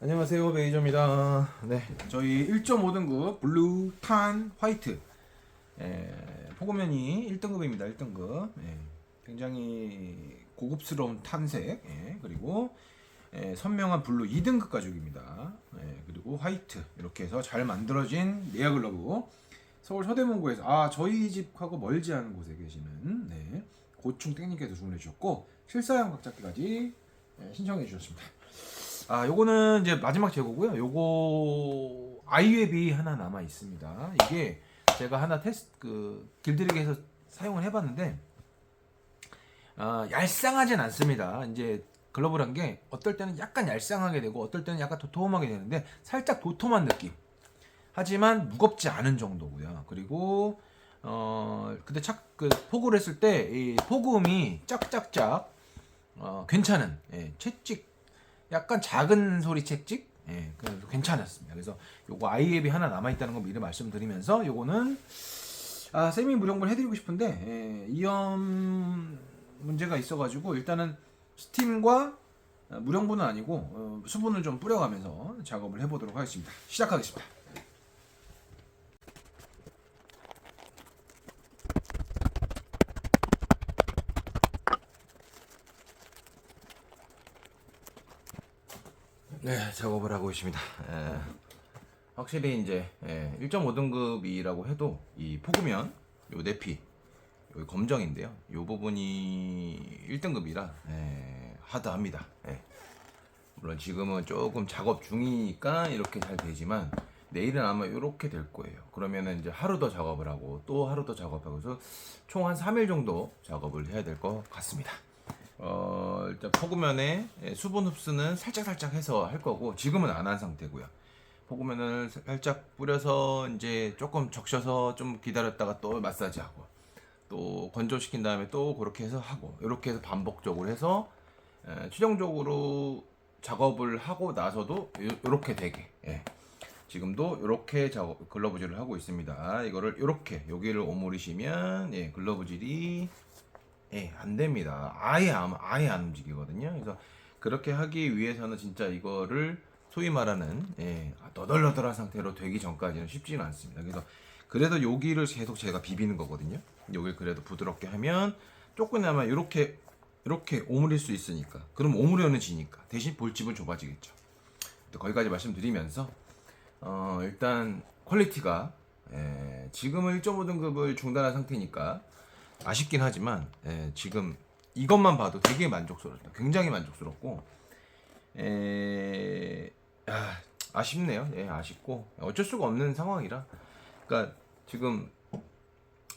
안녕하세요, 메이저입니다. 네, 저희 1.5등급 블루, 탄, 화이트 포고면이 1등급입니다. 1등급. 굉장히 고급스러운 탄색, 그리고 선명한 블루 2등급 가죽입니다. 그리고 화이트 이렇게 해서 잘 만들어진 내야 글러브. 서울 서대문구에서 저희 집하고 멀지 않은 곳에 계시는 고충 땡님께서 주문해 주셨고 실사용 각잡기까지 신청해 주셨습니다. 요거는 이제 마지막 재고고요. 요거 아이웹이 하나 남아 있습니다. 이게 제가 하나 길들이기해서 사용을 해봤는데 얄쌍하진 않습니다. 이제 글러브란 게 어떨 때는 약간 얄쌍하게 되고 어떨 때는 약간 도톰하게 되는데 살짝 도톰한 느낌. 하지만 무겁지 않은 정도고요. 그리고 근데 포구를 했을 때 이 포구음이 짝짝짝 괜찮은 채찍 약간 작은 소리 채찍 그래서 괜찮았습니다. 그래서 요거 아이앱이 하나 남아있다는 거 미리 말씀드리면서 요거는 세미 무령분 해드리고 싶은데 이염 문제가 있어가지고 일단은 스팀과 무령분은 아니고 수분을 좀 뿌려가면서 작업을 해보도록 하겠습니다. 시작하겠습니다. 네, 작업을 하고 있습니다. 확실히 이제 1.5등급이라고 해도 이 포구면 요 내피 여기 검정인데요. 요 부분이 1등급이라 하드합니다. 물론 지금은 조금 작업 중이니까 이렇게 잘 되지만 내일은 아마 이렇게 될 거예요. 그러면은 이제 하루 더 작업을 하고 또 하루 더 작업하고 해서 총 한 3일 정도 작업을 해야 될 것 같습니다. 일단 포구면에 수분 흡수는 살짝 해서 할 거고 지금은 안 한 상태고요. 포구면을 살짝 뿌려서 이제 조금 적셔서 좀 기다렸다가 또 마사지하고 또 건조시킨 다음에 또 그렇게 해서 하고 이렇게 해서 반복적으로 해서 최종적으로 작업을 하고 나서도 이렇게 되게 지금도 이렇게 글러브질을 하고 있습니다. 이거를 이렇게 여기를 오므리시면 글러브질이 안 됩니다. 아예 안 움직이거든요. 그래서 그렇게 하기 위해서는 진짜 이거를 소위 말하는 너덜너덜한 상태로 되기 전까지는 쉽지는 않습니다. 그래서 그래도 여기를 계속 제가 비비는 거거든요. 여기 그래도 부드럽게 하면 조금이나마 이렇게 오므릴 수 있으니까. 그럼 오므려는 지니까 대신 볼집은 좁아지겠죠. 거기까지 말씀드리면서 일단 퀄리티가 지금은 1.5등급을 중단한 상태니까 아쉽긴 하지만 지금 이것만 봐도 되게 만족스럽다. 굉장히 만족스럽고 아쉽네요. 아쉽고 어쩔 수가 없는 상황이라 그러니까 지금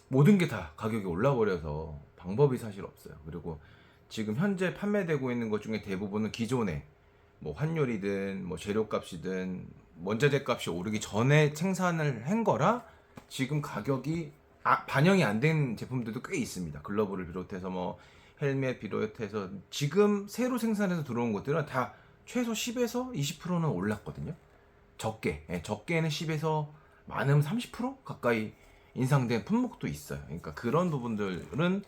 모든 게 다 가격이 올라버려서 방법이 사실 없어요. 그리고 지금 현재 판매되고 있는 것 중에 대부분은 기존에 뭐 환율이든 뭐 재료값이든 원자재 값이 오르기 전에 생산을 한 거라 지금 가격이 반영이 안 된 제품들도 꽤 있습니다. 글러브를 비롯해서 뭐 헬멧 비롯해서 지금 새로 생산해서 들어온 것들은 다 최소 10에서 20%는 올랐거든요. 적게는 10에서 많으면 30% 가까이 인상된 품목도 있어요. 그러니까 그런 부분들은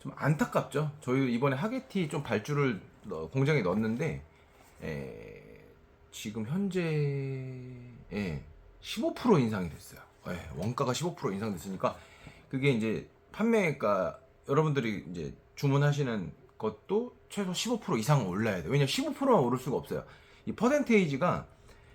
좀 안타깝죠. 저희 이번에 하게티 좀 발주를 공장에 넣었는데 지금 현재 15% 인상이 됐어요. 원가가 15% 인상됐으니까 그게 이제 판매가 여러분들이 이제 주문하시는 것도 최소 15% 이상 올라야 돼요. 왜냐면 15%만 오를 수가 없어요. 이 퍼센테이지가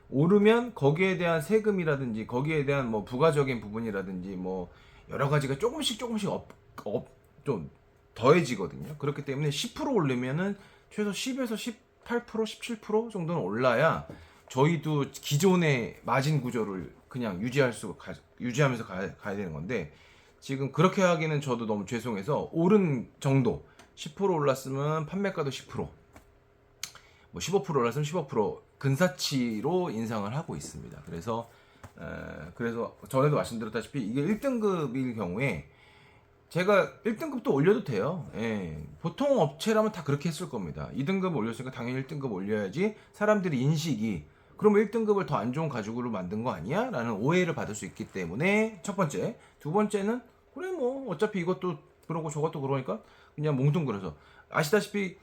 오르면 거기에 대한 세금이라든지 거기에 대한 뭐 부가적인 부분이라든지 뭐 여러 가지가 조금씩 좀 더해지거든요. 그렇기 때문에 10% 오르면은 최소 10에서 18%, 17% 정도는 올라야 저희도 기존의 마진 구조를 그냥 유지하면서 가야 되는 건데 지금 그렇게 하기는 저도 너무 죄송해서 오른 정도 10% 올랐으면 판매가도 10%, 뭐 15% 올랐으면 15% 근사치로 인상을 하고 있습니다. 그래서 전에도 말씀드렸다시피 이게 1등급일 경우에 제가 1등급도 올려도 돼요. 보통 업체라면 다 그렇게 했을 겁니다. 2등급 올렸으니까 당연히 1등급 올려야지 사람들이 인식이 그러면 1등급을 더 안 좋은 가죽으로 만든 거 아니야? 라는 오해를 받을 수 있기 때문에 첫 번째. 두 번째는 그래 뭐 어차피 이것도 그러고 저것도 그러니까 그냥 뭉뚱그려서 아시다시피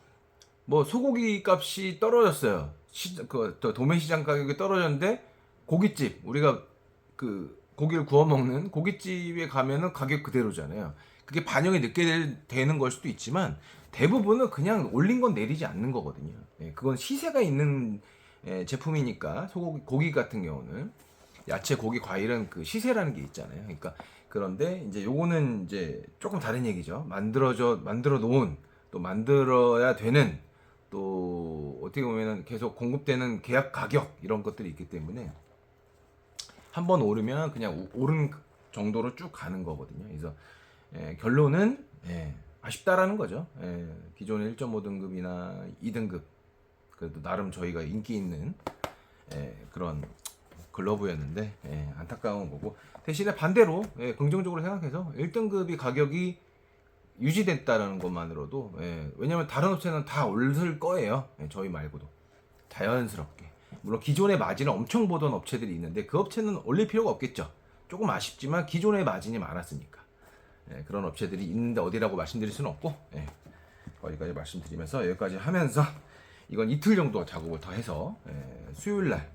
뭐 소고기 값이 떨어졌어요. 도매 시장 가격이 떨어졌는데 고깃집 우리가 그 고기를 구워 먹는 고깃집에 가면은 가격 그대로잖아요. 그게 반영이 늦게 되는 걸 수도 있지만 대부분은 그냥 올린 건 내리지 않는 거거든요. 예, 그건 시세가 있는 제품이니까 소고기 고기 같은 경우는 야채, 고기, 과일은 그 시세라는 게 있잖아요. 그러니까 그런데 이제 요거는 이제 조금 다른 얘기죠. 만들어 놓은 또 만들어야 되는 또 어떻게 보면은 계속 공급되는 계약 가격 이런 것들이 있기 때문에 한번 오르면 그냥 오른 정도로 쭉 가는 거거든요. 그래서 결론은 아쉽다라는 거죠. 기존의 1.5등급이나 2등급 그래도 나름 저희가 인기 있는 그런 글러브였는데 안타까운 거고 대신에 반대로 긍정적으로 생각해서 1등급이 가격이 유지됐다라는 것만으로도 왜냐면 다른 업체는 다 오를 거예요. 저희 말고도 자연스럽게 물론 기존의 마진을 엄청 보던 업체들이 있는데 그 업체는 올릴 필요가 없겠죠. 조금 아쉽지만 기존의 마진이 많았으니까 그런 업체들이 있는데 어디라고 말씀드릴 수는 없고 거기까지 말씀드리면서 여기까지 하면서 이건 이틀 정도 작업을 더 해서 수요일 날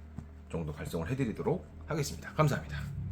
정도 발송을 해드리도록 하겠습니다. 감사합니다.